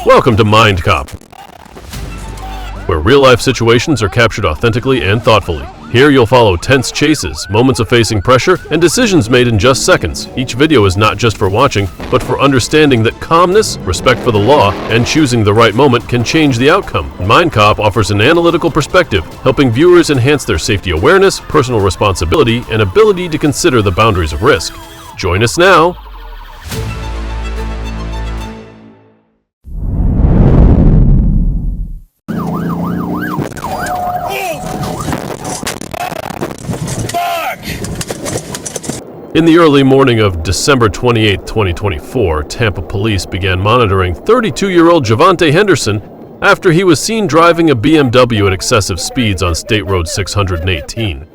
Welcome to Mind Cop, where real-life situations are captured authentically and thoughtfully. Here you'll follow tense chases, moments of facing pressure, and decisions made in just seconds. Each video is not just for watching, but for understanding that calmness, respect for the law, and choosing the right moment can change the outcome. Mind Cop offers an analytical perspective, helping viewers enhance their safety awareness, personal responsibility, and ability to consider the boundaries of risk. Join us now. In the early morning of December 28, 2024, Tampa police began monitoring 32-year-old Javante Henderson after he was seen driving a BMW at excessive speeds on State Road 618.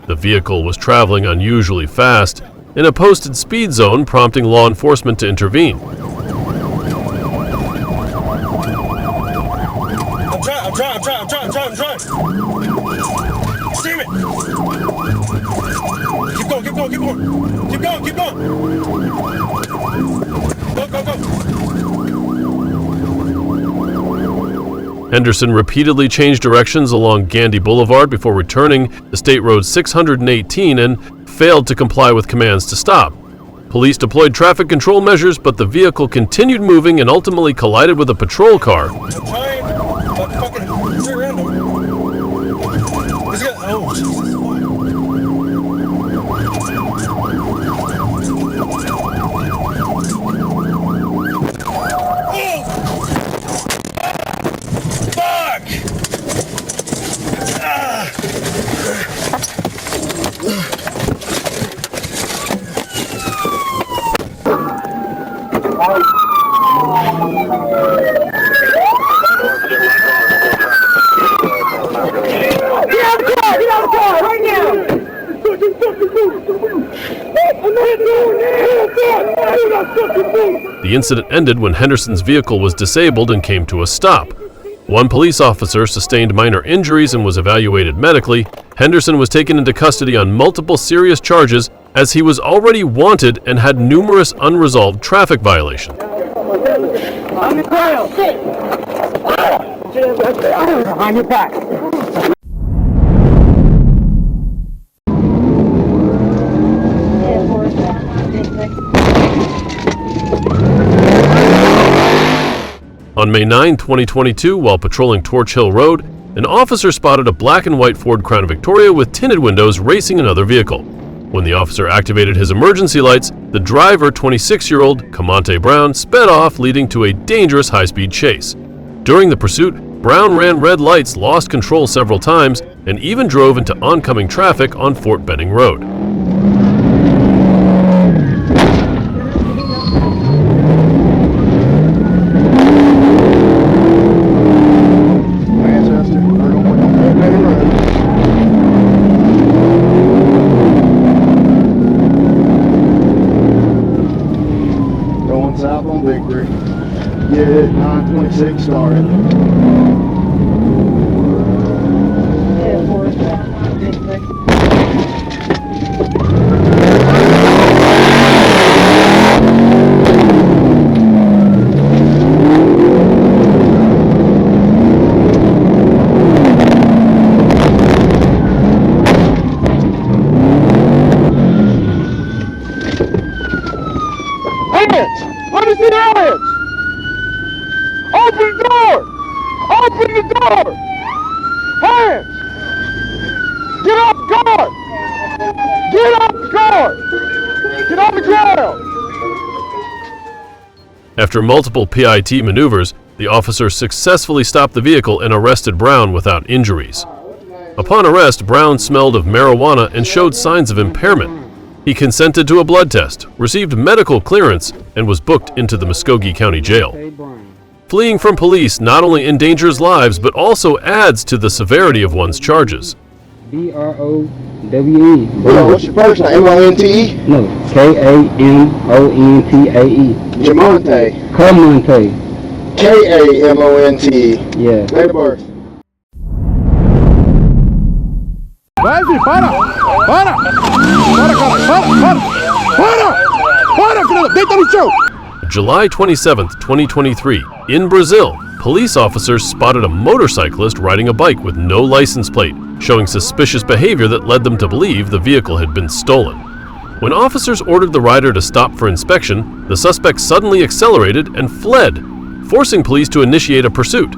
The vehicle was traveling unusually fast in a posted speed zone, prompting law enforcement to intervene. I'm trying. Steam it! Keep going. Go. Henderson repeatedly changed directions along Gandy Boulevard before returning to State Road 618 and failed to comply with commands to stop. Police deployed traffic control measures, but the vehicle continued moving and ultimately collided with a patrol car. I'm trying, but fucking sit around him. The incident ended when Henderson's vehicle was disabled and came to a stop. One police officer sustained minor injuries and was evaluated medically. Henderson was taken into custody on multiple serious charges as he was already wanted and had numerous unresolved traffic violations. Behind your back. On May 9, 2022, while patrolling Torch Hill Road, an officer spotted a black and white Ford Crown Victoria with tinted windows racing another vehicle. When the officer activated his emergency lights, the driver, 26-year-old Camonte Brown, sped off, leading to a dangerous high-speed chase. During the pursuit, Brown ran red lights, lost control several times, and even drove into oncoming traffic on Fort Benning Road. South on Victory. Yeah, 926 started. Let me see your hands! Open the door! Open the door! Hands! Get off guard! Get off guard! Get on the ground! After multiple PIT maneuvers, the officer successfully stopped the vehicle and arrested Brown without injuries. Upon arrest, Brown smelled of marijuana and showed signs of impairment. He consented to a blood test, received medical clearance, and was booked into the Muskogee County Jail. Fleeing from police not only endangers lives, but also adds to the severity of one's charges. B-R-O-W-E. What's your first name? M-O-N-T-E? No, K-A-M-O-N-T-A-E. Jamonte. Camonte. K-A-M-O-N-T-E. Yeah. Date of birth. Vai, filho, para! Para! Para, cara! Para! Para! Para! Para, filho! Deita no chão! July 27, 2023, in Brazil, police officers spotted a motorcyclist riding a bike with no license plate, showing suspicious behavior that led them to believe the vehicle had been stolen. When officers ordered the rider to stop for inspection, the suspect suddenly accelerated and fled, forcing police to initiate a pursuit.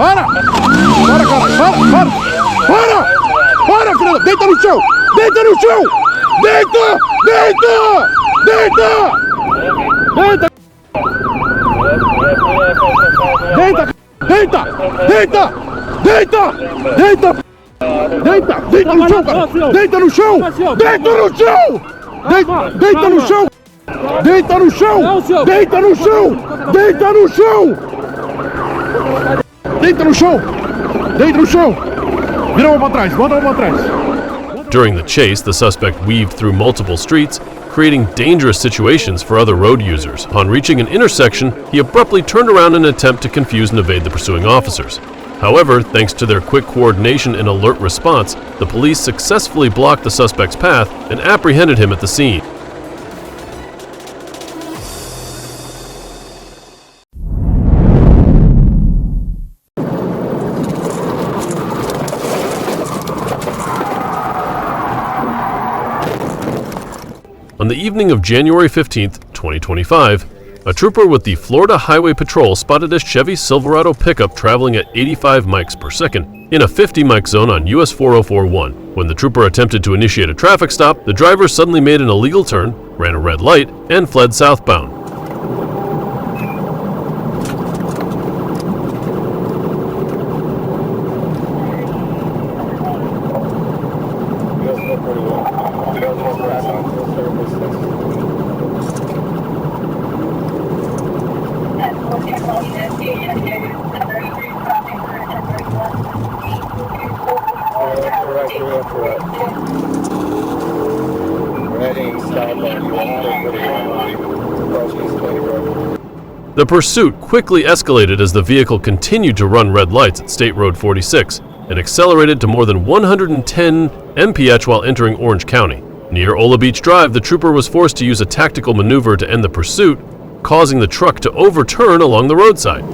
Para! Para, caralho! Para! Para! Para, filha da... Deita no chão! Deita no chão! Deita! Deita! Deita! Deita! Deita! Deita! Deita! Deita! Deita! Deita! Deita no chão, cara! Deita no chão! Deita no chão! Deita no chão! Deita no chão! Deita no chão! Deita no chão! Deita no chão! Deita no chão! Vira a mão pra trás! Bota a mão pra trás! During the chase, the suspect weaved through multiple streets, creating dangerous situations for other road users. Upon reaching an intersection, he abruptly turned around in an attempt to confuse and evade the pursuing officers. However, thanks to their quick coordination and alert response, the police successfully blocked the suspect's path and apprehended him at the scene. On the evening of January 15, 2025, a trooper with the Florida Highway Patrol spotted a Chevy Silverado pickup traveling at 85 miles per second in a 50 mile zone on US 4041. When the trooper attempted to initiate a traffic stop, the driver suddenly made an illegal turn, ran a red light, and fled southbound. The pursuit quickly escalated as the vehicle continued to run red lights at State Road 46 and accelerated to more than 110 mph while entering Orange County. Near Ola Beach Drive, the trooper was forced to use a tactical maneuver to end the pursuit, causing the truck to overturn along the roadside.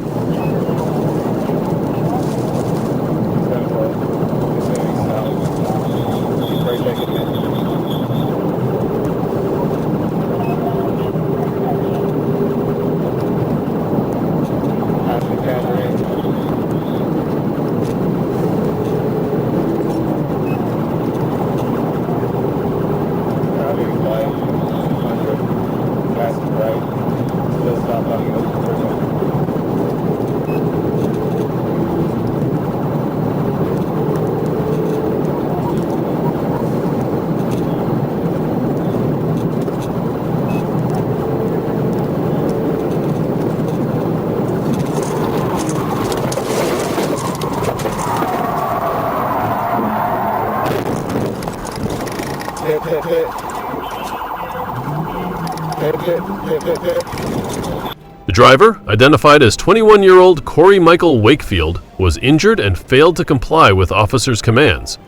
The driver, identified as 21-year-old Corey Michael Wakefield, was injured and failed to comply with officers' commands.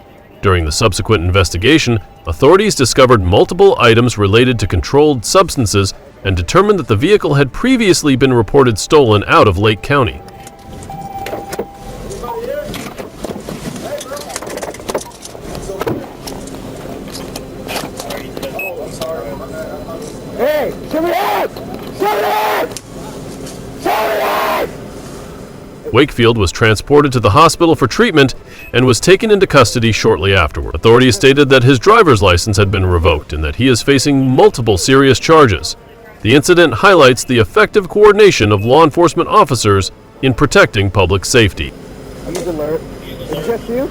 During the subsequent investigation, authorities discovered multiple items related to controlled substances and determined that the vehicle had previously been reported stolen out of Lake County. Hey, show me that! Show me that! Show me that! Wakefield was transported to the hospital for treatment and was taken into custody shortly afterward. Authorities stated that his driver's license had been revoked and that he is facing multiple serious charges. The incident highlights the effective coordination of law enforcement officers in protecting public safety. I'm just alert. Is it just you?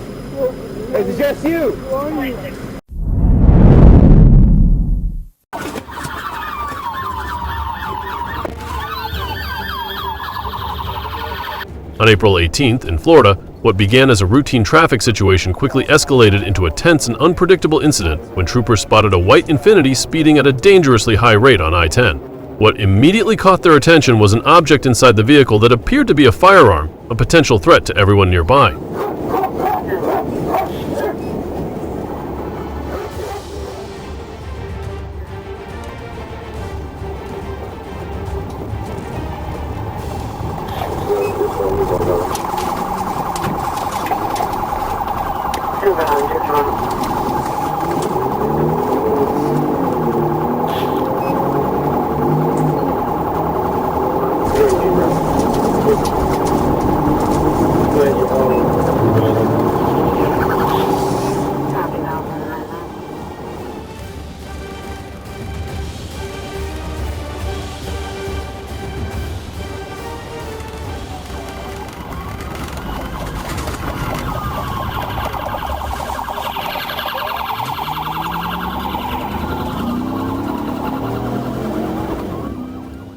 Is it just you? Who are you? On April 18th, in Florida, what began as a routine traffic situation quickly escalated into a tense and unpredictable incident when troopers spotted a white Infiniti speeding at a dangerously high rate on I-10. What immediately caught their attention was an object inside the vehicle that appeared to be a firearm, a potential threat to everyone nearby.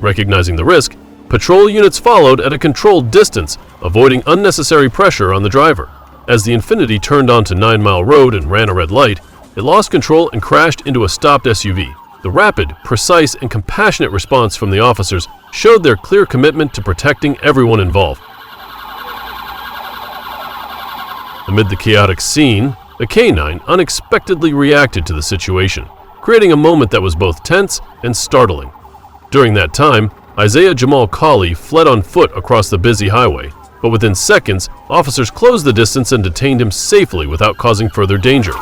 Recognizing the risk, patrol units followed at a controlled distance, avoiding unnecessary pressure on the driver. As the Infiniti turned onto 9 Mile Road and ran a red light, it lost control and crashed into a stopped SUV. The rapid, precise, and compassionate response from the officers showed their clear commitment to protecting everyone involved. Amid the chaotic scene, a canine unexpectedly reacted to the situation, creating a moment that was both tense and startling. During that time, Isaiah Jamal Kali fled on foot across the busy highway, but within seconds, officers closed the distance and detained him safely without causing further danger.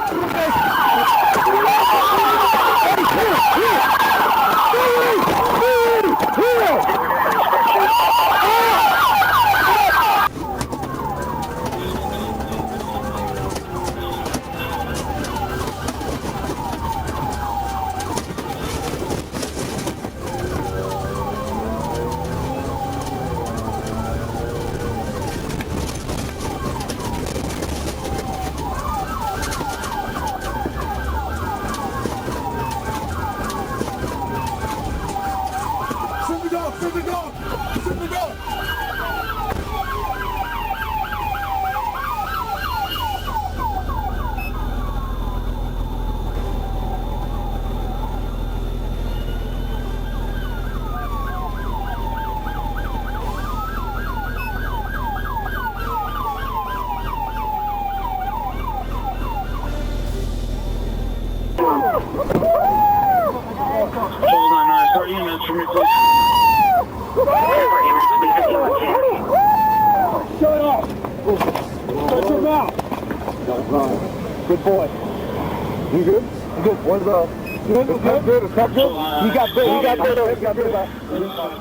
Hold on, start units for me, please. Shut up! Shut your mouth! Good boy. You good? You good? One bro. You good? It's not good. It's not good. You got bit. You got bit. You got bit.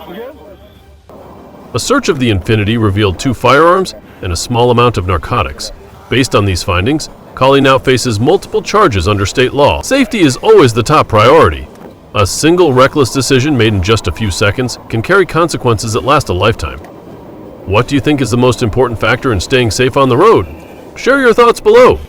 You good? A search of the Infiniti revealed 2 firearms and a small amount of narcotics. Based on these findings, Kali now faces multiple charges under state law. Safety is always the top priority. A single reckless decision made in just a few seconds can carry consequences that last a lifetime. What do you think is the most important factor in staying safe on the road? Share your thoughts below.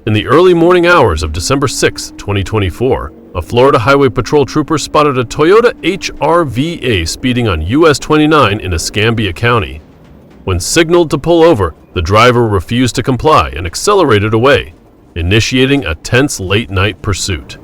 In the early morning hours of December 6, 2024, a Florida Highway Patrol trooper spotted a Toyota HRVA speeding on US 29 in Escambia County. When signaled to pull over, the driver refused to comply and accelerated away, initiating a tense late-night pursuit.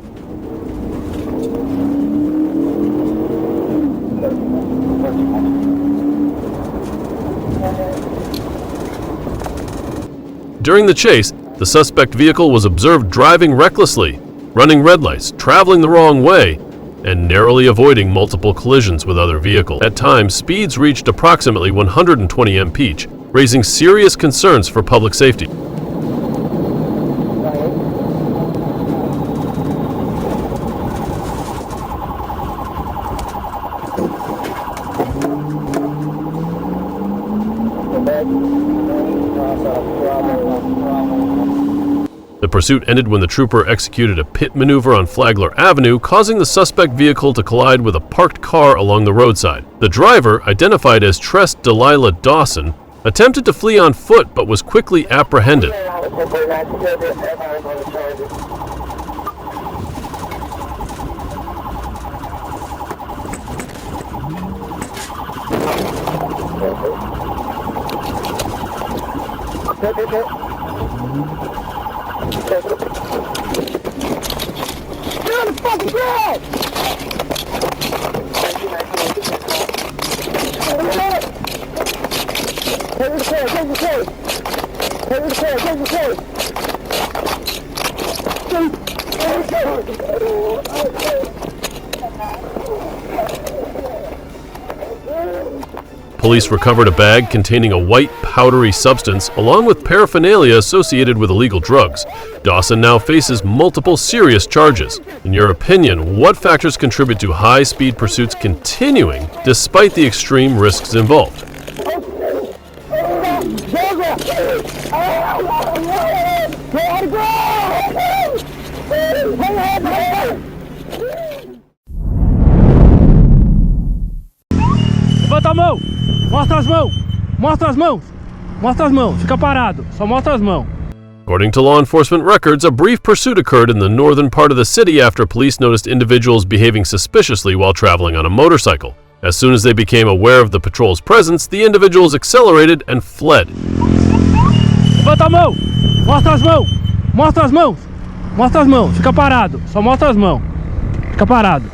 During the chase, the suspect vehicle was observed driving recklessly, running red lights, traveling the wrong way, and narrowly avoiding multiple collisions with other vehicles. At times, speeds reached approximately 120 mph, raising serious concerns for public safety. The pursuit ended when the trooper executed a pit maneuver on Flagler Avenue, causing the suspect vehicle to collide with a parked car along the roadside. The driver, identified as Tress Delilah Dawson, attempted to flee on foot but was quickly apprehended. Get on the fucking ground! Police recovered a bag containing a white, powdery substance along with paraphernalia associated with illegal drugs. Dawson now faces multiple serious charges. In your opinion, what factors contribute to high-speed pursuits continuing despite the extreme risks involved? Levanta a mão! Mostra as mãos! Mostra as mãos! Mostra as mãos. Fica parado. Só mostra as mãos. According to law enforcement records, a brief pursuit occurred in the northern part of the city after police noticed individuals behaving suspiciously while traveling on a motorcycle. As soon as they became aware of the patrol's presence, the individuals accelerated and fled. Levanta a mão. Mostra as mãos. Mostra as mãos. Mostra as mãos. Fica parado. Só mostra as mãos. Fica parado.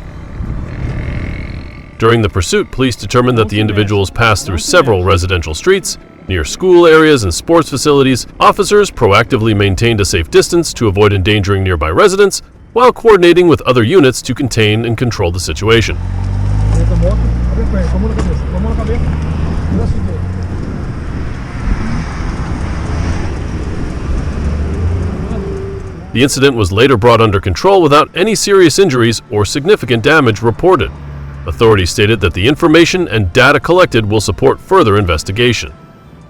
During the pursuit, police determined that the individuals passed through several residential streets. Near school areas and sports facilities, officers proactively maintained a safe distance to avoid endangering nearby residents, while coordinating with other units to contain and control the situation. The incident was later brought under control without any serious injuries or significant damage reported. Authorities stated that the information and data collected will support further investigation.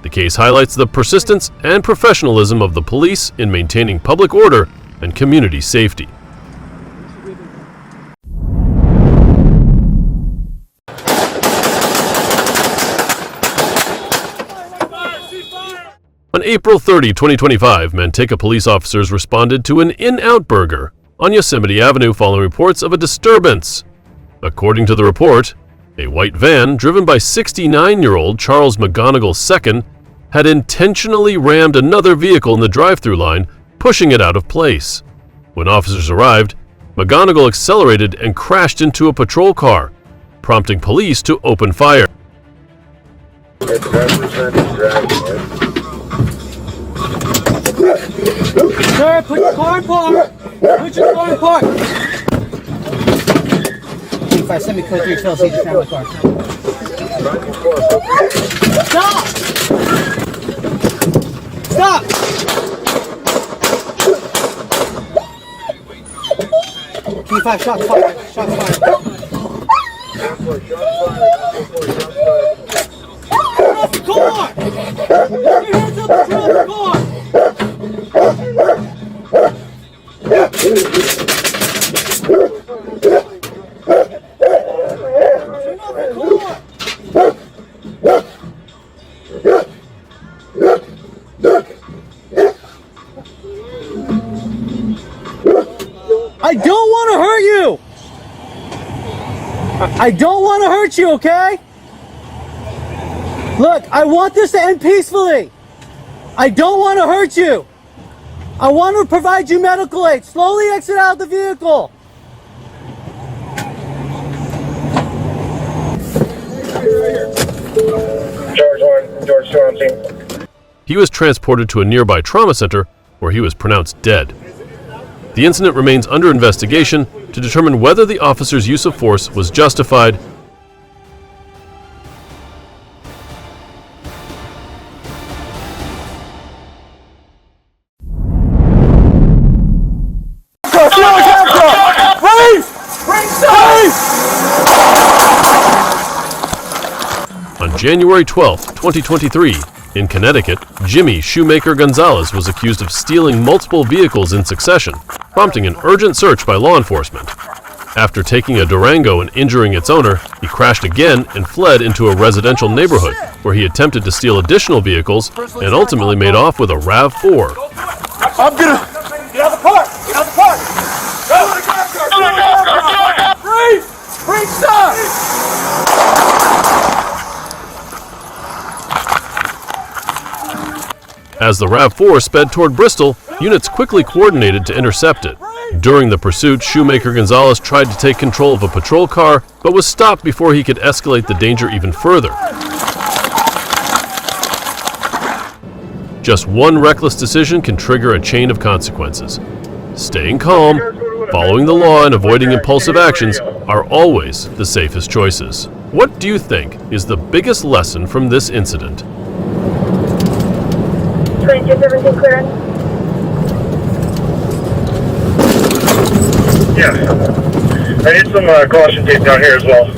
The case highlights the persistence and professionalism of the police in maintaining public order and community safety. On April 30, 2025, Manteca police officers responded to an In-Out Burger on Yosemite Avenue following reports of a disturbance. According to the report, a white van driven by 69-year-old Charles McGonigal II had intentionally rammed another vehicle in the drive-through line, pushing it out of place. When officers arrived, McGonigal accelerated and crashed into a patrol car, prompting police to open fire. Sir, put your car in park. Put your car in park. If I send me code 3, Phil, see the family car. Stop! Stop! P5, shots fired. Shots fired. Get off the car! Get your hands up and get off the car! I don't want to hurt you! I don't want to hurt you, okay? Look, I want this to end peacefully. I don't want to hurt you. I want to provide you medical aid. Slowly exit out of the vehicle. George 2 on scene. He was transported to a nearby trauma center where he was pronounced dead. The incident remains under investigation to determine whether the officer's use of force was justified. On January 12, 2023, in Connecticut, Jimmy Shoemaker Gonzalez was accused of stealing multiple vehicles in succession, prompting an urgent search by law enforcement. After taking a Durango and injuring its owner, he crashed again and fled into a residential neighborhood, where he attempted to steal additional vehicles and ultimately made off with a RAV4. I'm gonna get out of the park. Get out of the park. Go. Freeze! Freeze! Stop! As the RAV4 sped toward Bristol, units quickly coordinated to intercept it. During the pursuit, Shoemaker Gonzalez tried to take control of a patrol car, but was stopped before he could escalate the danger even further. Just one reckless decision can trigger a chain of consequences. Staying calm, following the law, and avoiding impulsive actions are always the safest choices. What do you think is the biggest lesson from this incident? Is everything clear? Yeah. I need some caution tape down here as well.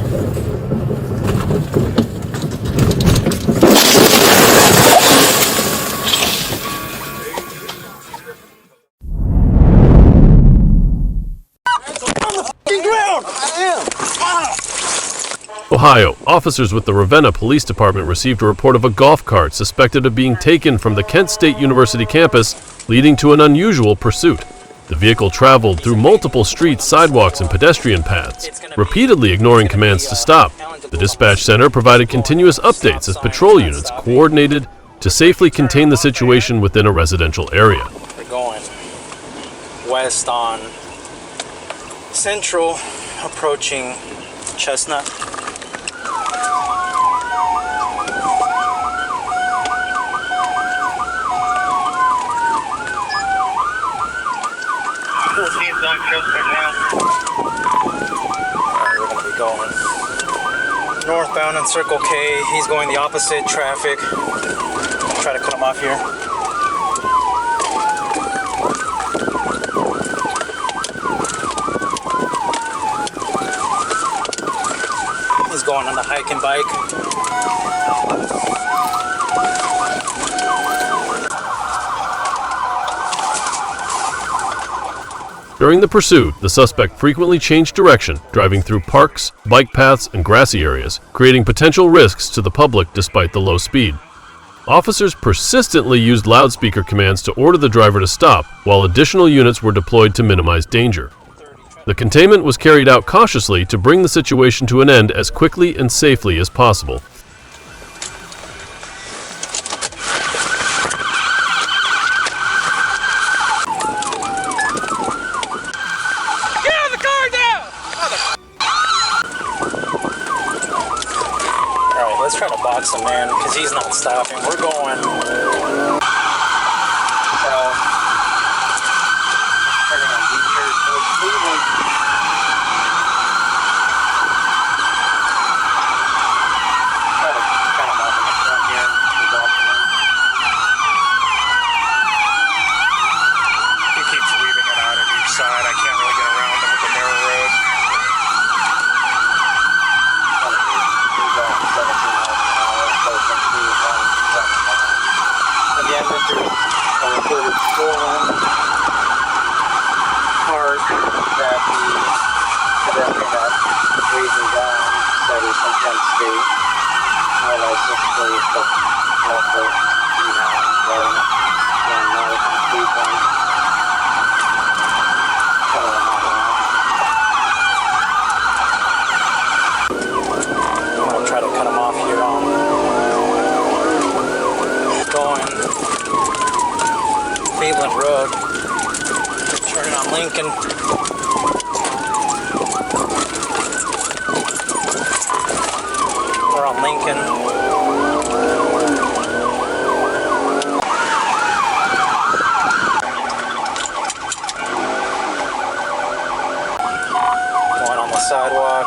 Ohio, officers with the Ravenna Police Department received a report of a golf cart suspected of being taken from the Kent State University campus, leading to an unusual pursuit. The vehicle traveled through multiple streets, sidewalks, and pedestrian paths, repeatedly ignoring commands to stop. The dispatch center provided continuous updates as patrol units coordinated to safely contain the situation within a residential area. We're going west on Central, approaching Chestnut. We're going to be going northbound in Circle K. He's going the opposite traffic. Try to cut him off here. He's going on the hike and bike. During the pursuit, the suspect frequently changed direction, driving through parks, bike paths, and grassy areas, creating potential risks to the public despite the low speed. Officers persistently used loudspeaker commands to order the driver to stop, while additional units were deployed to minimize danger. The containment was carried out cautiously to bring the situation to an end as quickly and safely as possible. Let's try to box him in because he's not stopping. We're going. Turning on Beacher towards Cleveland. Try to cut him off in the front here. He keeps weaving it out of each side. I can't really get around him with the narrow road. Again, this is a reported stolen cart that the pedestrian had waving down, said he's from Kent State. No license plate, but also driving north from Cleveland. I'm going to try to cut him off here on going Cleveland Road, turning on Lincoln. We're on Lincoln. Going on the sidewalk.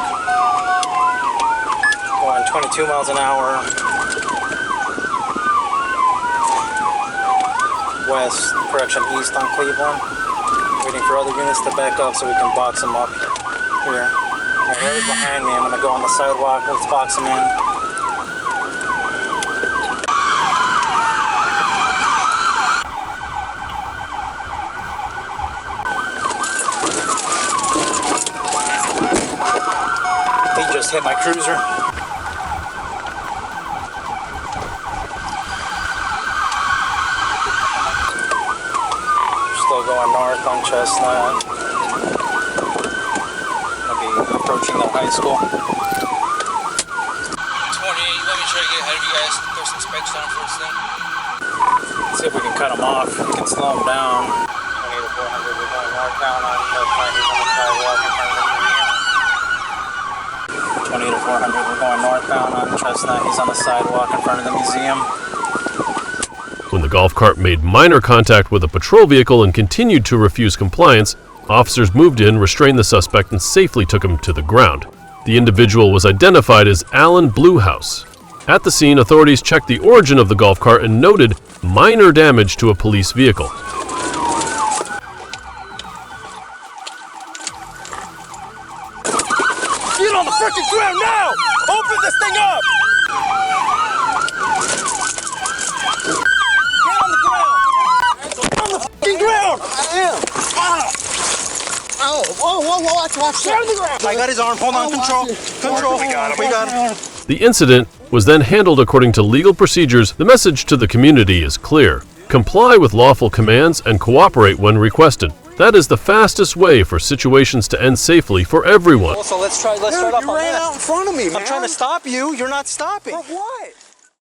Going 22 miles an hour. West, correction, east on Cleveland. Waiting for other units to back up so we can box them up here. Right behind me, I'm going to go on the sidewalk. Let's box them in. He just hit my cruiser. Still going north on Chestnut. I'll be approaching the high school. 28, let me try to get ahead of you guys. Throw some spikes down first thing. See if we can cut him off. We can slow him down. 20 to 400, we're going northbound on North 90s on the sidewalk in front of the museum. 20 to 400, we're going northbound on Chestnut. He's on the sidewalk in front of the museum. When the golf cart made minor contact with a patrol vehicle and continued to refuse compliance, officers moved in, restrained the suspect, and safely took him to the ground. The individual was identified as Alan Bluehouse. At the scene, authorities checked the origin of the golf cart and noted minor damage to a police vehicle. Get on the freaking ground now! Open this thing up! Get on the ground! On the freaking ground! I am! Ow! Whoa, watch. Get on the ground! I got his arm. Hold on, control. Control. We got him. The incident was then handled according to legal procedures. The message to the community is clear. Comply with lawful commands and cooperate when requested. That is the fastest way for situations to end safely for everyone. Also, let's start off on You ran that. out in front of me, man. I'm trying to stop you. You're not stopping. For what?